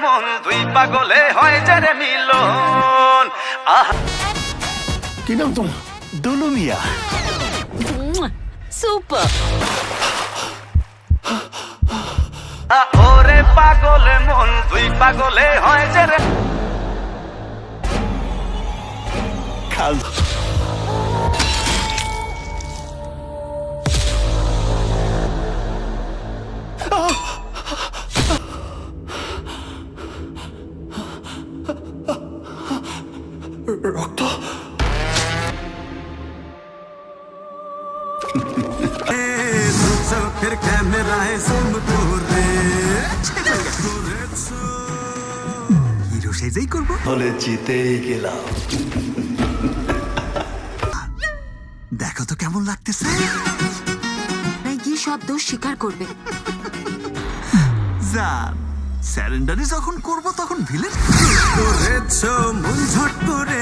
মন দুই পাগলে হয় যারে মিলন। কি নাম তোমার? দুলু মিয়া। সুপার। ওরে পাগলে মন দুই পাগলে হয় যারে খাল রক্ত। চোখের ক্যামেরায় জুম করে হিরো সেজেই করবো। বলে জিতেই গেলাম। দেখো তো কেমন লাগতেছে। গিয়ে সব দোষ স্বীকার করবে। যান স্যারেন্ডারি যখন করবো তখন ভিলেন করেছো মন ঝট করে